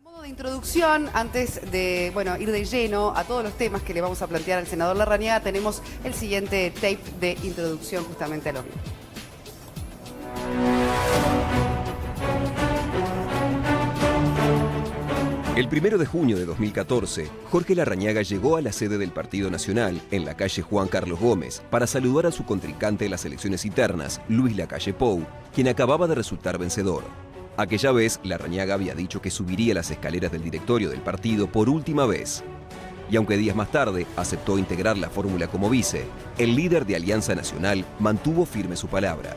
Modo de introducción, antes de ir de lleno a todos los temas que le vamos a plantear al senador Larrañaga, tenemos el siguiente tape de introducción justamente a lo mismo. El 1 de junio de 2014, Jorge Larrañaga llegó a la sede del Partido Nacional, en la calle Juan Carlos Gómez, para saludar a su contrincante en las elecciones internas, Luis Lacalle Pou, quien acababa de resultar vencedor. Aquella vez, Larrañaga había dicho que subiría las escaleras del directorio del partido por última vez. Y aunque días más tarde aceptó integrar la fórmula como vice, el líder de Alianza Nacional mantuvo firme su palabra.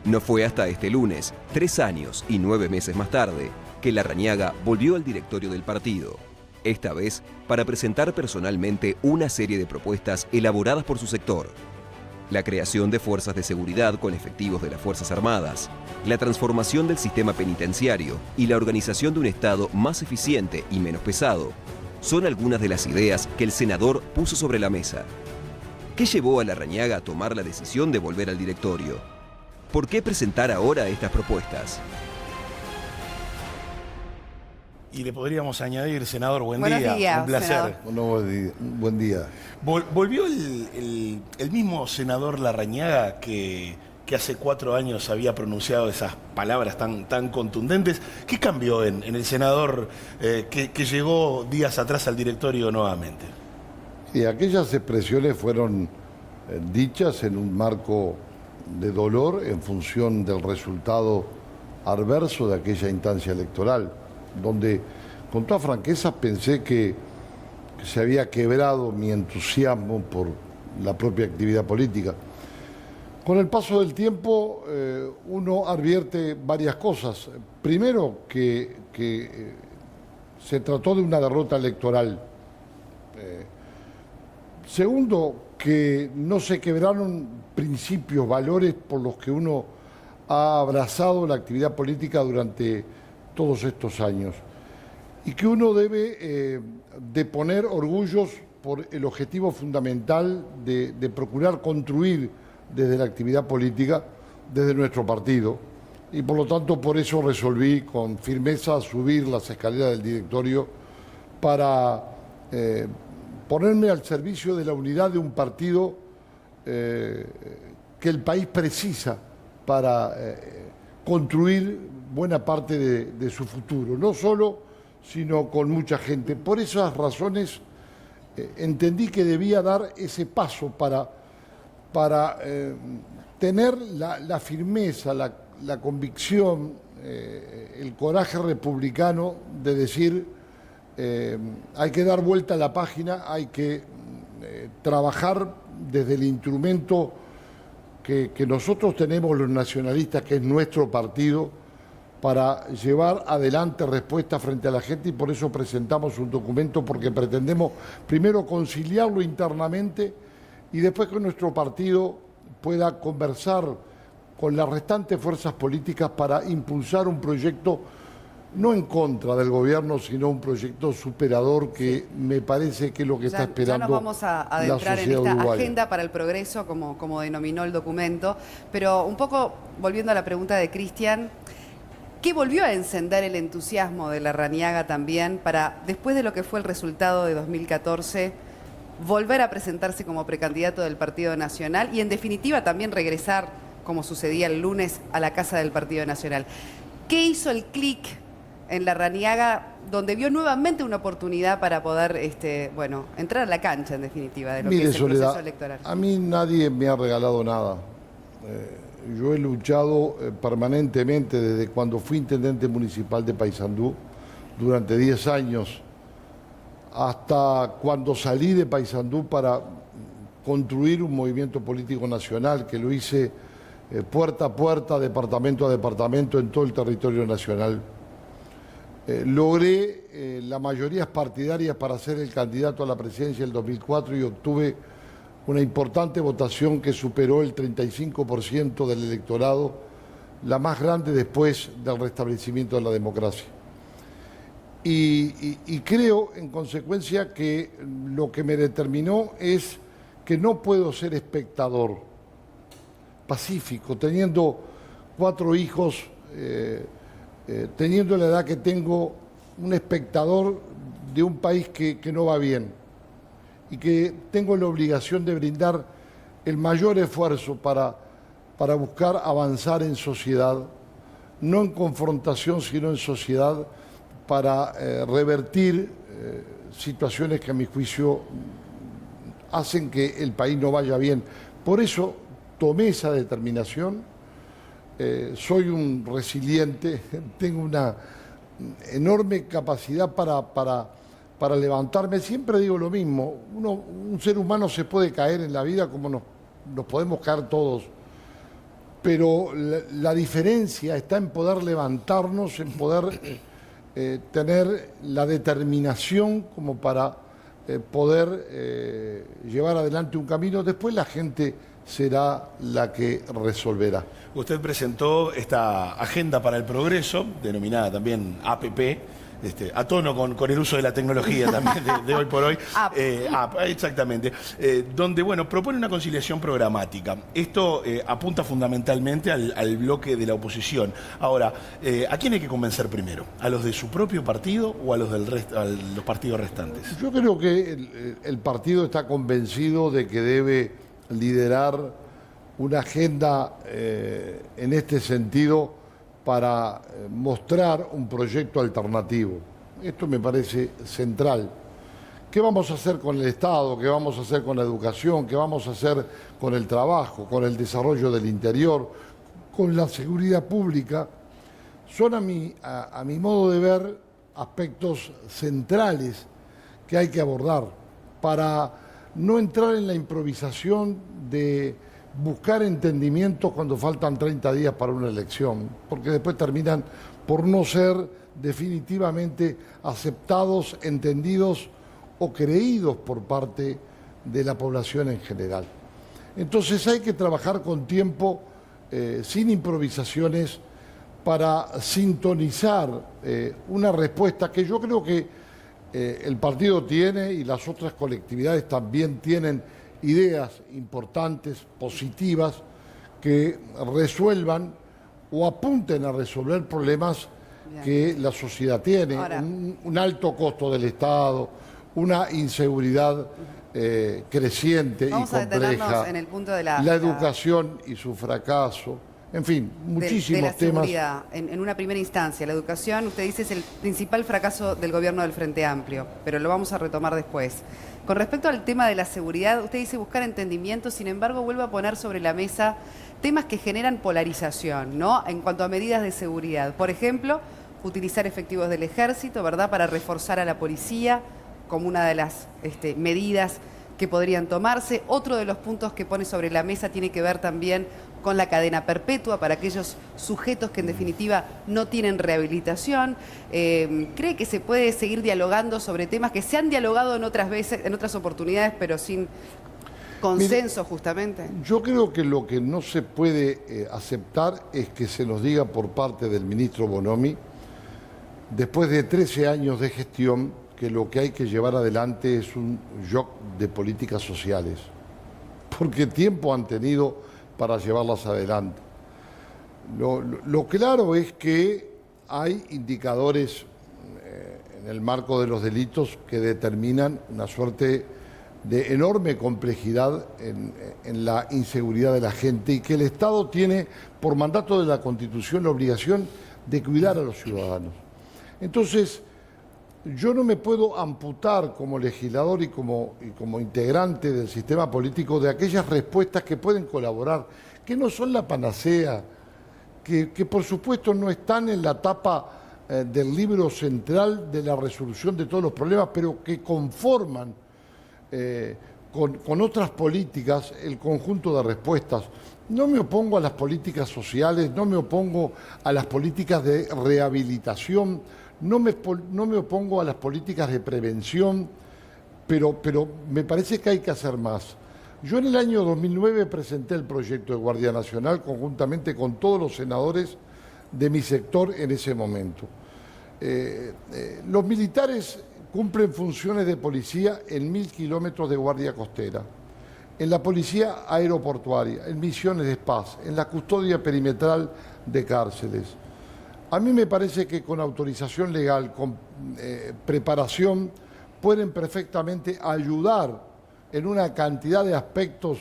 No fue hasta este lunes, 3 años y 9 meses más tarde, que Larrañaga volvió al directorio del partido, esta vez para presentar personalmente una serie de propuestas elaboradas por su sector. La creación de fuerzas de seguridad con efectivos de las Fuerzas Armadas, la transformación del sistema penitenciario y la organización de un Estado más eficiente y menos pesado, son algunas de las ideas que el senador puso sobre la mesa. ¿Qué llevó a Larrañaga a tomar la decisión de volver al directorio? ¿Por qué presentar ahora estas propuestas? Y le podríamos añadir, senador, buen Buenos día. días, Un placer. senador. Bueno, buen día. Volvió el mismo senador Larrañaga que hace 4 años había pronunciado esas palabras tan contundentes. ¿Qué cambió en el senador que llegó días atrás al directorio nuevamente? Y aquellas expresiones fueron dichas en un marco de dolor en función del resultado adverso de aquella instancia electoral, donde con toda franqueza pensé que se había quebrado mi entusiasmo por la propia actividad política. Con el paso del tiempo uno advierte varias cosas. Primero, que se trató de una derrota electoral. Segundo, que no se quebraron principios, valores por los que uno ha abrazado la actividad política durante todos estos años, y que uno debe de poner orgullos por el objetivo fundamental de procurar construir desde la actividad política, desde nuestro partido, y por lo tanto por eso resolví con firmeza subir las escaleras del directorio para ponerme al servicio de la unidad de un partido que el país precisa para construir buena parte de su futuro, no solo, sino con mucha gente. Por esas razones entendí que debía dar ese paso para tener la firmeza, la convicción, el coraje republicano de decir hay que dar vuelta a la página, hay que trabajar desde el instrumento que nosotros tenemos los nacionalistas, que es nuestro partido, para llevar adelante respuestas frente a la gente, y por eso presentamos un documento, porque pretendemos primero conciliarlo internamente y después que nuestro partido pueda conversar con las restantes fuerzas políticas para impulsar un proyecto no en contra del gobierno, sino un proyecto superador que me parece que es lo que está esperando ya nos vamos a adentrar en esta agenda para el progreso, como denominó el documento, pero un poco volviendo a la pregunta de Cristian, ¿qué volvió a encender el entusiasmo de Larrañaga también para, después de lo que fue el resultado de 2014, volver a presentarse como precandidato del Partido Nacional y en definitiva también regresar, como sucedía el lunes, a la casa del Partido Nacional? ¿Qué hizo el clic en Larrañaga, donde vio nuevamente una oportunidad para poder entrar a la cancha, en definitiva, de lo que es el proceso electoral? A mí nadie me ha regalado nada. Yo he luchado permanentemente desde cuando fui intendente municipal de Paysandú, durante 10 años, hasta cuando salí de Paysandú para construir un movimiento político nacional, que lo hice puerta a puerta, departamento a departamento, en todo el territorio nacional. Logré las mayorías partidarias para ser el candidato a la presidencia del 2004 y obtuve una importante votación que superó el 35% del electorado, la más grande después del restablecimiento de la democracia. Y creo, en consecuencia, que lo que me determinó es que no puedo ser espectador pacífico, teniendo 4 hijos, teniendo la edad que tengo, un espectador de un país que no va bien y que tengo la obligación de brindar el mayor esfuerzo para buscar avanzar en sociedad, no en confrontación, sino en sociedad, para revertir situaciones que a mi juicio hacen que el país no vaya bien. Por eso tomé esa determinación, soy un resiliente, tengo una enorme capacidad para levantarme. Siempre digo lo mismo, un ser humano se puede caer en la vida como nos podemos caer todos, pero la diferencia está en poder levantarnos, en poder tener la determinación como para poder llevar adelante un camino. Después la gente será la que resolverá. Usted presentó esta Agenda para el Progreso, denominada también APP, a tono con el uso de la tecnología también de hoy por hoy. App, exactamente. Donde, bueno, propone una conciliación programática. Esto apunta fundamentalmente al bloque de la oposición. Ahora, ¿a quién hay que convencer primero? ¿A los de su propio partido o a los a los partidos restantes? Yo creo que el partido está convencido de que debe liderar una agenda en este sentido para mostrar un proyecto alternativo. Esto me parece central. ¿Qué vamos a hacer con el Estado? ¿Qué vamos a hacer con la educación? ¿Qué vamos a hacer con el trabajo, con el desarrollo del interior, con la seguridad pública? Son a mi modo de ver aspectos centrales que hay que abordar para no entrar en la improvisación de buscar entendimientos cuando faltan 30 días para una elección, porque después terminan por no ser definitivamente aceptados, entendidos o creídos por parte de la población en general. Entonces hay que trabajar con tiempo, sin improvisaciones, para sintonizar una respuesta que yo creo que el partido tiene y las otras colectividades también tienen ideas importantes, positivas, que resuelvan o apunten a resolver problemas que la sociedad tiene. Ahora, un alto costo del Estado, una inseguridad creciente y compleja, en el punto de la educación y su fracaso, en fin, muchísimos de la temas. Seguridad, en una primera instancia, la educación, usted dice, es el principal fracaso del gobierno del Frente Amplio, pero lo vamos a retomar después. Con respecto al tema de la seguridad, usted dice buscar entendimiento, sin embargo, vuelve a poner sobre la mesa temas que generan polarización, ¿no? En cuanto a medidas de seguridad. Por ejemplo, utilizar efectivos del ejército, ¿verdad?, para reforzar a la policía, como una de las medidas que podrían tomarse. Otro de los puntos que pone sobre la mesa tiene que ver también con la cadena perpetua para aquellos sujetos que en definitiva no tienen rehabilitación. ¿Cree que se puede seguir dialogando sobre temas que se han dialogado en otras veces, en otras oportunidades, pero sin consenso? Mire, justamente. Yo creo que lo que no se puede aceptar es que se nos diga por parte del ministro Bonomi, después de 13 años de gestión, que lo que hay que llevar adelante es un shock de políticas sociales, porque tiempo han tenido para llevarlas adelante. Lo claro es que hay indicadores en el marco de los delitos que determinan una suerte de enorme complejidad en la inseguridad de la gente y que el Estado tiene, por mandato de la Constitución, la obligación de cuidar a los ciudadanos. Entonces, yo no me puedo amputar como legislador y como integrante del sistema político de aquellas respuestas que pueden colaborar, que no son la panacea, que por supuesto no están en la tapa del libro central de la resolución de todos los problemas, pero que conforman con otras políticas el conjunto de respuestas. No me opongo a las políticas sociales, no me opongo a las políticas de rehabilitación, no me opongo a las políticas de prevención, pero me parece que hay que hacer más. Yo en el año 2009 presenté el proyecto de Guardia Nacional conjuntamente con todos los senadores de mi sector en ese momento. Los militares cumplen funciones de policía en 1000 kilómetros de guardia costera, en la policía aeroportuaria, en misiones de paz, en la custodia perimetral de cárceles. A mí me parece que con autorización legal, con preparación, pueden perfectamente ayudar en una cantidad de aspectos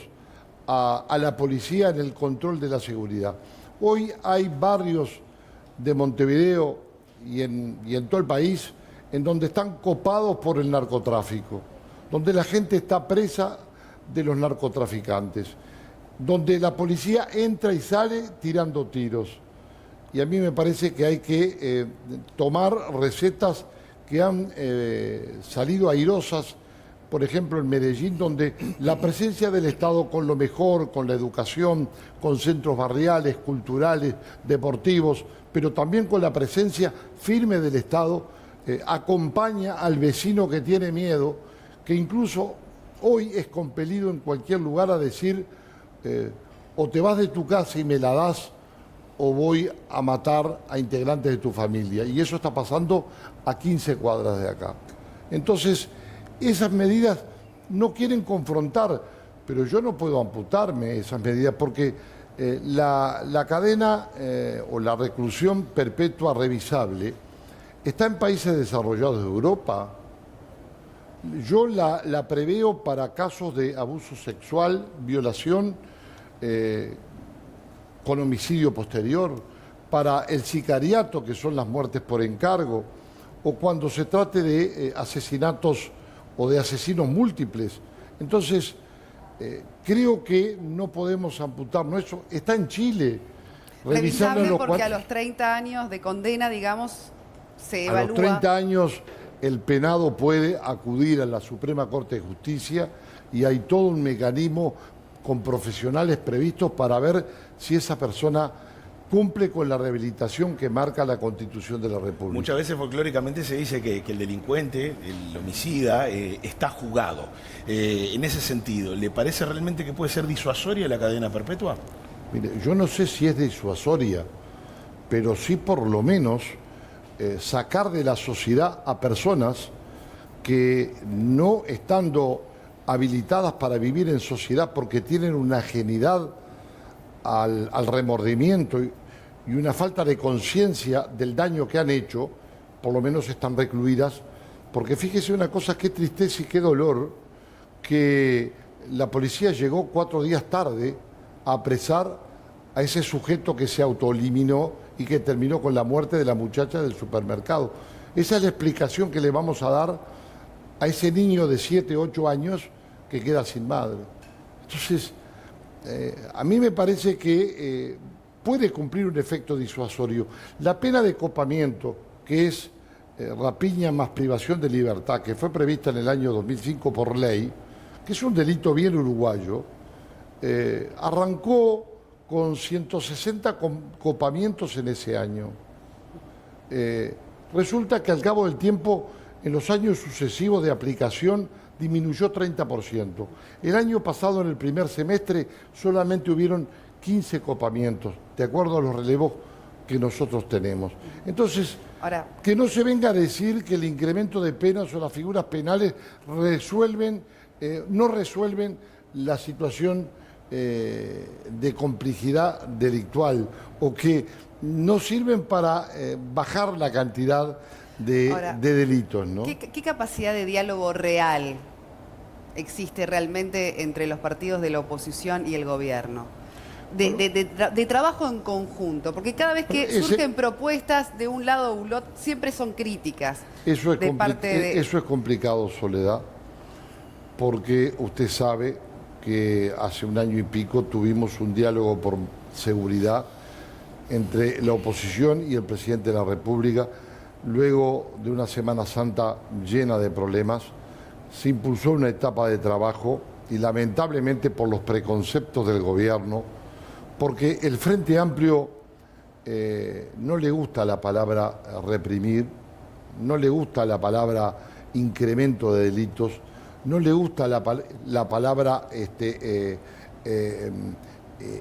a la policía en el control de la seguridad. Hoy hay barrios de Montevideo y en todo el país en donde están copados por el narcotráfico, donde la gente está presa de los narcotraficantes, donde la policía entra y sale tirando tiros. Y a mí me parece que hay que tomar recetas que han salido airosas, por ejemplo en Medellín, donde la presencia del Estado con lo mejor, con la educación, con centros barriales, culturales, deportivos, pero también con la presencia firme del Estado, acompaña al vecino que tiene miedo, que incluso hoy es compelido en cualquier lugar a decir o te vas de tu casa y me la das, o voy a matar a integrantes de tu familia. Y eso está pasando a 15 cuadras de acá. Entonces, esas medidas no quieren confrontar, pero yo no puedo amputarme esas medidas porque la cadena o la reclusión perpetua revisable está en países desarrollados de Europa. Yo la preveo para casos de abuso sexual, violación, con homicidio posterior, para el sicariato, que son las muertes por encargo, o cuando se trate de asesinatos o de asesinos múltiples. Entonces, creo que no podemos amputarnos eso. Está en Chile. Revisable porque a los 30 años de condena, digamos, se evalúa... A los 30 años el penado puede acudir a la Suprema Corte de Justicia y hay todo un mecanismo con profesionales previstos para ver si esa persona cumple con la rehabilitación que marca la Constitución de la República. Muchas veces folclóricamente se dice que el delincuente, el homicida, está jugado. En ese sentido, ¿le parece realmente que puede ser disuasoria la cadena perpetua? Mire, yo no sé si es disuasoria, pero sí por lo menos sacar de la sociedad a personas que no estando habilitadas para vivir en sociedad porque tienen una ajenidad al remordimiento y una falta de conciencia del daño que han hecho, por lo menos están recluidas, porque fíjese una cosa, qué tristeza y qué dolor que la policía llegó 4 días tarde a apresar a ese sujeto que se autoeliminó y que terminó con la muerte de la muchacha del supermercado. Esa es la explicación que le vamos a dar a ese niño de 7, 8 años que queda sin madre. Entonces, a mí me parece que puede cumplir un efecto disuasorio. La pena de copamiento, que es rapiña más privación de libertad, que fue prevista en el año 2005 por ley, que es un delito bien uruguayo, arrancó con 160 copamientos en ese año. Resulta que al cabo del tiempo, en los años sucesivos de aplicación, disminuyó 30%. El año pasado, en el primer semestre, solamente hubieron 15 copamientos, de acuerdo a los relevos que nosotros tenemos. Entonces, ahora, que no se venga a decir que el incremento de penas o las figuras penales no resuelven la situación de complejidad delictual o que no sirven para bajar la cantidad de delitos, ¿no? ¿Qué capacidad de diálogo real existe realmente entre los partidos de la oposición y el gobierno? De trabajo en conjunto, porque cada vez que surgen propuestas de un lado u otro, siempre son críticas. Eso es complicado, Soledad, porque usted sabe que hace 1 año y pico tuvimos un diálogo por seguridad entre la oposición y el presidente de la República. Luego de una Semana Santa llena de problemas, se impulsó una etapa de trabajo y lamentablemente por los preconceptos del gobierno, porque el Frente Amplio no le gusta la palabra reprimir, no le gusta la palabra incremento de delitos, no le gusta la palabra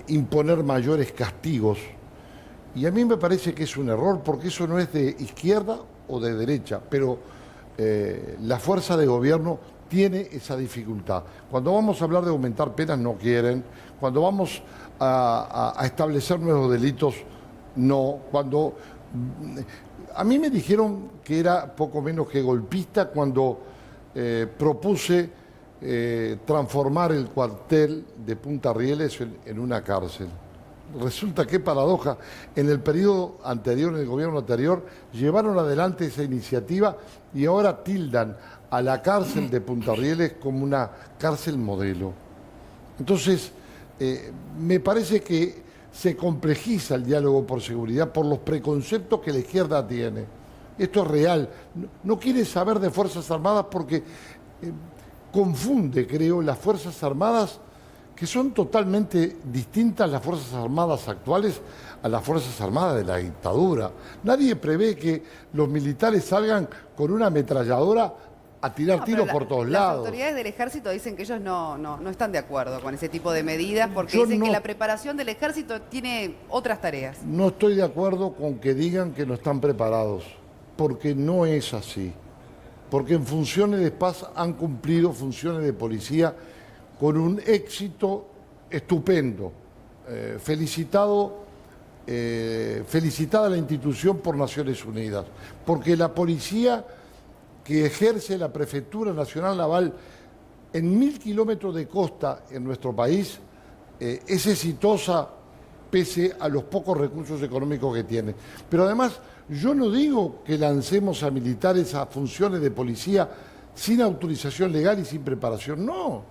imponer mayores castigos. Y a mí me parece que es un error, porque eso no es de izquierda o de derecha, pero la fuerza de gobierno tiene esa dificultad. Cuando vamos a hablar de aumentar penas no quieren, cuando vamos a establecer nuevos delitos no, cuando A mí me dijeron que era poco menos que golpista cuando propuse transformar el cuartel de Punta Rieles en una cárcel. Resulta que paradoja, en el periodo anterior, en el gobierno anterior, llevaron adelante esa iniciativa y ahora tildan a la cárcel de Punta Rieles como una cárcel modelo. Entonces, me parece que se complejiza el diálogo por seguridad por los preconceptos que la izquierda tiene. Esto es real. No quiere saber de Fuerzas Armadas porque confunde, creo, las Fuerzas Armadas, que son totalmente distintas las Fuerzas Armadas actuales a las Fuerzas Armadas de la dictadura. Nadie prevé que los militares salgan con una ametralladora a tirar tiros por todos lados. Las autoridades del ejército dicen que ellos no están de acuerdo con ese tipo de medidas porque dicen que la preparación del ejército tiene otras tareas. No estoy de acuerdo con que digan que no están preparados, porque no es así. Porque en funciones de paz han cumplido funciones de policía con un éxito estupendo. Felicitada la institución por Naciones Unidas, porque la policía que ejerce la Prefectura Nacional Naval en 1000 kilómetros de costa en nuestro país es exitosa pese a los pocos recursos económicos que tiene. Pero además, yo no digo que lancemos a militares a funciones de policía sin autorización legal y sin preparación, no.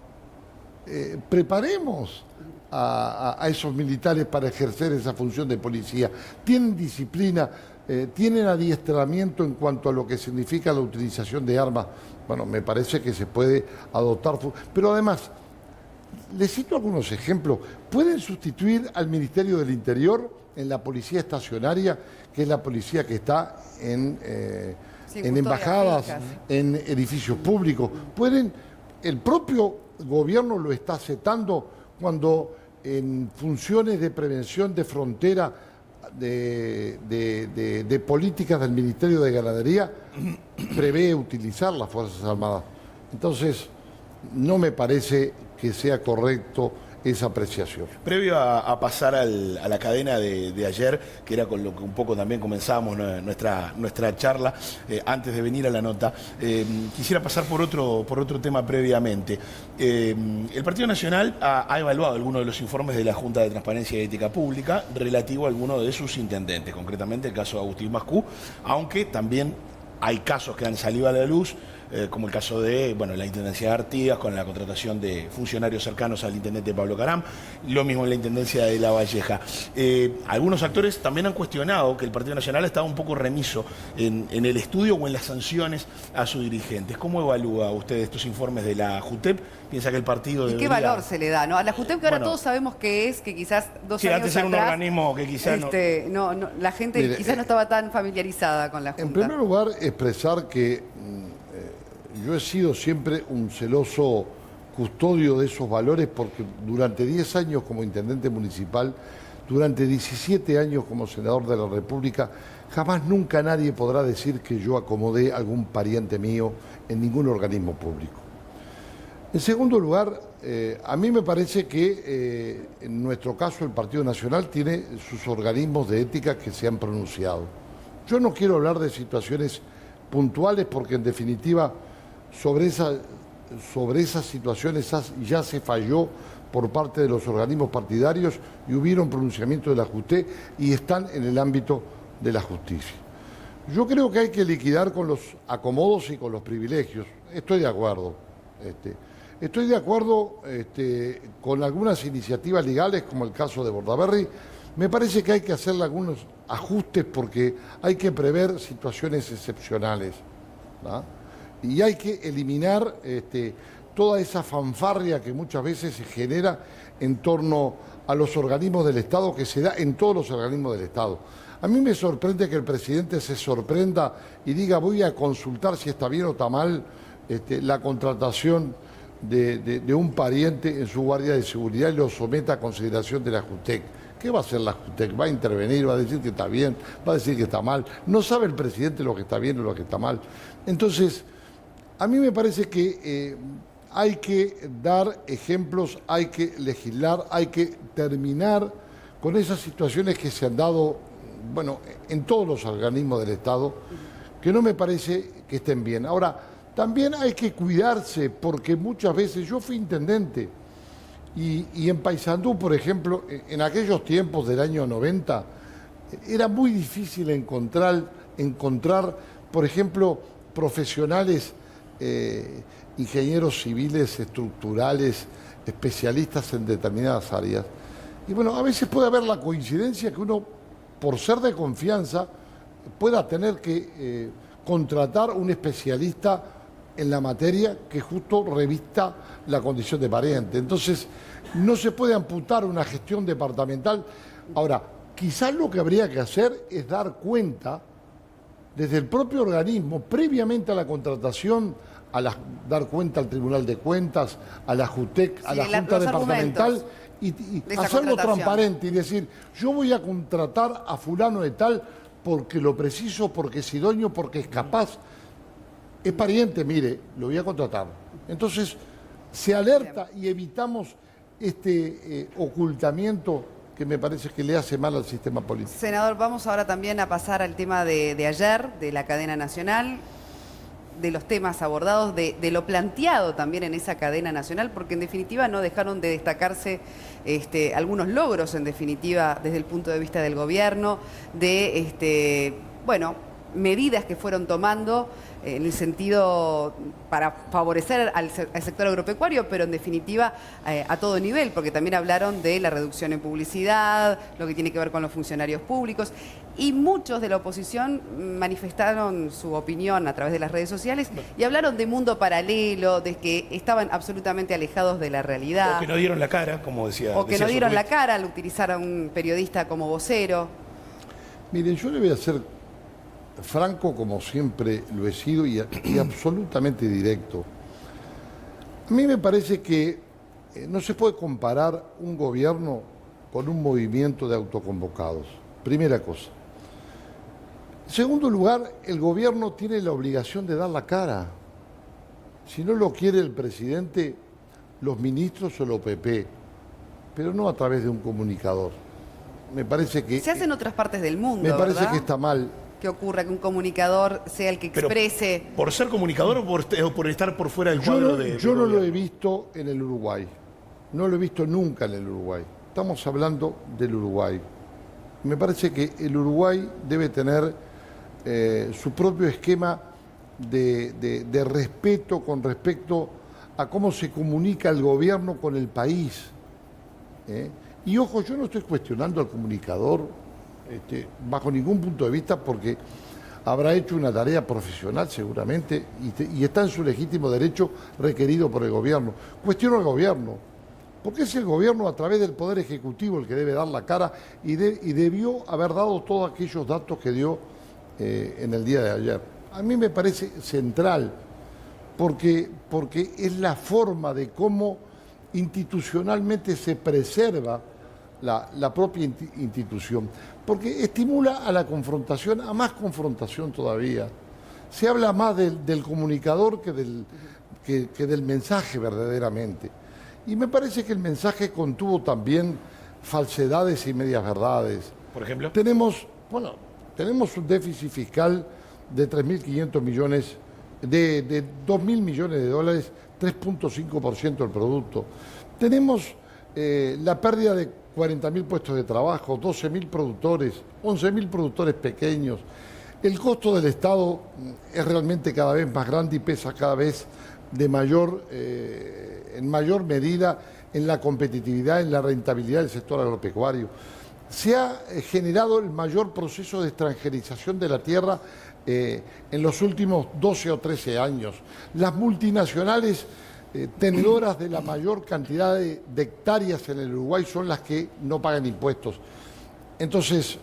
Preparemos a esos militares para ejercer esa función de policía. Tienen disciplina, tienen adiestramiento en cuanto a lo que significa la utilización de armas. Bueno, me parece que se puede adoptar. Pero además, les cito algunos ejemplos. Pueden sustituir al Ministerio del Interior en la policía estacionaria, que es la policía que está en embajadas, en edificios públicos. El propio gobierno lo está aceptando cuando en funciones de prevención de frontera de políticas del Ministerio de Ganadería prevé utilizar las Fuerzas Armadas. Entonces, no me parece que sea correcto esa apreciación. Previo a pasar a la cadena de ayer, que era con lo que un poco también comenzábamos nuestra charla, antes de venir a la nota, quisiera pasar por otro tema previamente. El Partido Nacional ha evaluado algunos de los informes de la Junta de Transparencia y Ética Pública relativo a algunos de sus intendentes, concretamente el caso de Agustín Mascú, aunque también hay casos que han salido a la luz, como el caso de la Intendencia de Artigas, con la contratación de funcionarios cercanos al intendente Pablo Caram, lo mismo en la Intendencia de La Valleja. Algunos actores también han cuestionado que el Partido Nacional estaba un poco remiso en el estudio o en las sanciones a sus dirigentes. ¿Cómo evalúa usted estos informes de la JUTEP? ¿Piensa que el partido debería... ¿Y qué valor se le da, no? A la JUTEP, que ahora todos sabemos que es, que quizás 2 años antes era un organismo que quizás la gente quizás no estaba tan familiarizada con la Junta. En primer lugar, expresar que yo he sido siempre un celoso custodio de esos valores porque durante 10 años como intendente municipal, durante 17 años como senador de la República, jamás nunca nadie podrá decir que yo acomodé a algún pariente mío en ningún organismo público. En segundo lugar, a mí me parece que en nuestro caso el Partido Nacional tiene sus organismos de ética que se han pronunciado. Yo no quiero hablar de situaciones puntuales porque en definitiva sobre esas situaciones ya se falló por parte de los organismos partidarios y hubieron pronunciamientos de la JUTEP y están en el ámbito de la justicia. Yo creo que hay que liquidar con los acomodos y con los privilegios. Estoy de acuerdo. Estoy de acuerdo con algunas iniciativas legales, como el caso de Bordaberry. Me parece que hay que hacerle algunos ajustes porque hay que prever situaciones excepcionales, ¿no? Y hay que eliminar toda esa fanfarria que muchas veces se genera en torno a los organismos del Estado, que se da en todos los organismos del Estado. A mí me sorprende que el presidente se sorprenda y diga voy a consultar si está bien o está mal la contratación de un pariente en su guardia de seguridad y lo someta a consideración de la JUTEC. ¿Qué va a hacer la JUTEC? ¿Va a intervenir? ¿Va a decir que está bien? ¿Va a decir que está mal? No sabe el presidente lo que está bien o lo que está mal. Entonces, a mí me parece que hay que dar ejemplos, hay que legislar, hay que terminar con esas situaciones que se han dado bueno, en todos los organismos del Estado, que no me parece que estén bien. Ahora, también hay que cuidarse, porque muchas veces yo fui intendente y en Paysandú, por ejemplo, en aquellos tiempos del año 90, era muy difícil encontrar, por ejemplo, profesionales, ingenieros civiles, estructurales, especialistas en determinadas áreas. Y bueno, a veces puede haber la coincidencia que uno, por ser de confianza, pueda tener que contratar un especialista en la materia que justo revista la condición de pariente. Entonces, no se puede amputar una gestión departamental. Ahora, quizás lo que habría que hacer es dar cuenta desde el propio organismo, previamente a la contratación, dar cuenta al Tribunal de Cuentas, a la JUTEC, a la Junta Departamental, y hacerlo transparente y decir, yo voy a contratar a fulano de tal porque lo preciso, porque es idóneo, porque es capaz. Es pariente, mire, lo voy a contratar. Entonces, se alerta y evitamos este ocultamiento que me parece que le hace mal al sistema político. Senador, vamos ahora también a pasar al tema de ayer, de la cadena nacional, de los temas abordados, de lo planteado también en esa cadena nacional, porque en definitiva no dejaron de destacarse algunos logros, en definitiva, desde el punto de vista del gobierno, de, bueno, medidas que fueron tomando en el sentido para favorecer al sector agropecuario, pero en definitiva a todo nivel, porque también hablaron de la reducción en publicidad, lo que tiene que ver con los funcionarios públicos, y muchos de la oposición manifestaron su opinión a través de las redes sociales y hablaron de mundo paralelo, de que estaban absolutamente alejados de la realidad. O que no dieron la cara, como decía. O que no dieron la cara al utilizar a un periodista como vocero. Miren, yo le voy a hacer franco, como siempre lo he sido, y absolutamente directo. A mí me parece que no se puede comparar un gobierno con un movimiento de autoconvocados. Primera cosa. En segundo lugar, el gobierno tiene la obligación de dar la cara. Si no lo quiere el presidente, los ministros o el OPP, pero no a través de un comunicador. Me parece que... Se hace en otras partes del mundo, me parece ¿verdad? que está mal. Que ocurra que un comunicador sea el que exprese... Pero, ¿por ser comunicador o por estar por fuera del cuadro de... Yo no lo he visto en el Uruguay. No lo he visto nunca en el Uruguay. Estamos hablando del Uruguay. Me parece que el Uruguay debe tener su propio esquema de respeto con respecto a cómo se comunica el gobierno con el país. Y ojo, yo no estoy cuestionando al comunicador bajo ningún punto de vista, porque habrá hecho una tarea profesional seguramente y está en su legítimo derecho requerido por el gobierno. Cuestiono al gobierno, porque es el gobierno a través del Poder Ejecutivo el que debe dar la cara y debió haber dado todos aquellos datos que dio en el día de ayer. A mí me parece central, porque es la forma de cómo institucionalmente se preserva la propia institución, porque estimula a la confrontación, a más confrontación todavía. Se habla más del comunicador que del mensaje verdaderamente. Y me parece que el mensaje contuvo también falsedades y medias verdades. Por ejemplo. Tenemos un déficit fiscal de 3.500 millones, de 2.000 millones de dólares, 3.5% del producto. Tenemos la pérdida de 40.000 puestos de trabajo, 12.000 productores, 11.000 productores pequeños. El costo del Estado es realmente cada vez más grande y pesa cada vez en mayor medida en la competitividad, en la rentabilidad del sector agropecuario. Se ha generado el mayor proceso de extranjerización de la tierra en los últimos 12 o 13 años. Las multinacionales tenedoras de la mayor cantidad de hectáreas en el Uruguay son las que no pagan impuestos. Entonces,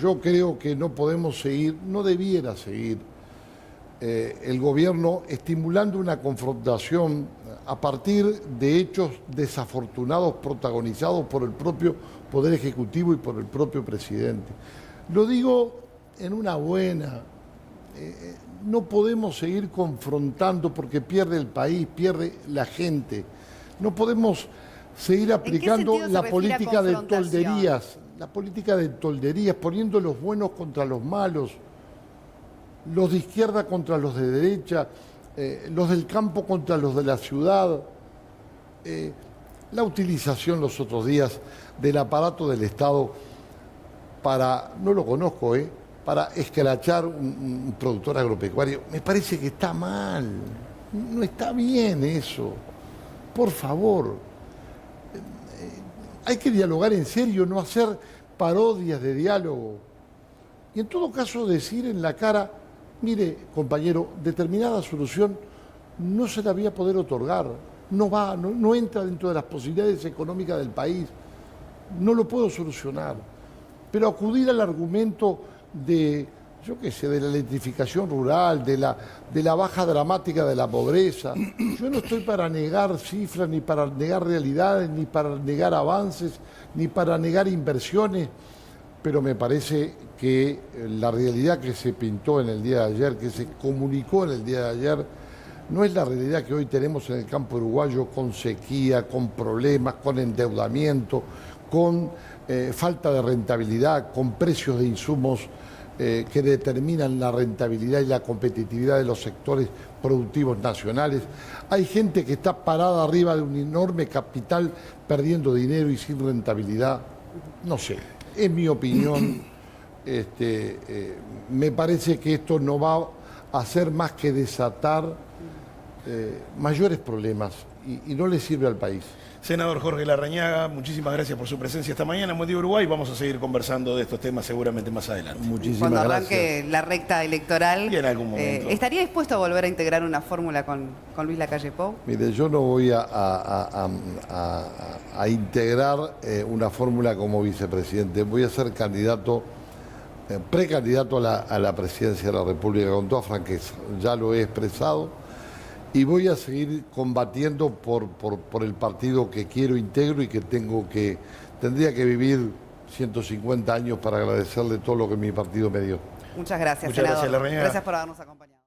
yo creo que no podemos seguir, no debiera seguir el gobierno estimulando una confrontación a partir de hechos desafortunados protagonizados por el propio Poder Ejecutivo y por el propio presidente. Lo digo en una buena... no podemos seguir confrontando porque pierde el país, pierde la gente. No podemos seguir aplicando sentido se la refiere a política de confrontación? tolderías, poniendo los buenos contra los malos, los de izquierda contra los de derecha, los del campo contra los de la ciudad. La utilización los otros días del aparato del Estado para, no lo conozco, para escrachar un productor agropecuario, me parece que está mal, no está bien eso. Por favor, hay que dialogar en serio, no hacer parodias de diálogo. Y en todo caso decir en la cara, mire, compañero, determinada solución no se la voy a poder otorgar, no entra dentro de las posibilidades económicas del país, no lo puedo solucionar. Pero acudir al argumento de, yo qué sé, de la electrificación rural, de la baja dramática de la pobreza. Yo no estoy para negar cifras, ni para negar realidades, ni para negar avances, ni para negar inversiones, pero me parece que la realidad que se pintó en el día de ayer, que se comunicó en el día de ayer, no es la realidad que hoy tenemos en el campo uruguayo, con sequía, con problemas, con endeudamiento, con falta de rentabilidad, con precios de insumos que determinan la rentabilidad y la competitividad de los sectores productivos nacionales. Hay gente que está parada arriba de un enorme capital perdiendo dinero y sin rentabilidad. No sé, es mi opinión. Me parece que esto no va a hacer más que desatar mayores problemas y no le sirve al país. Senador Jorge Larrañaga, muchísimas gracias por su presencia esta mañana en Buen Día Uruguay. Vamos a seguir conversando de estos temas seguramente más adelante. Muchísimas Cuando gracias. arranque la recta electoral, Y en algún momento. ¿estaría dispuesto a volver a integrar una fórmula con Luis Lacalle Pou? Mire, yo no voy a integrar una fórmula como vicepresidente. Voy a ser candidato, precandidato a la presidencia de la República con toda franqueza. Ya lo he expresado. Y voy a seguir combatiendo por el partido que quiero, integro y que tendría que vivir 150 años para agradecerle todo lo que mi partido me dio. Muchas gracias, Muchas senador. gracias, Larrañaga. Gracias por habernos acompañado.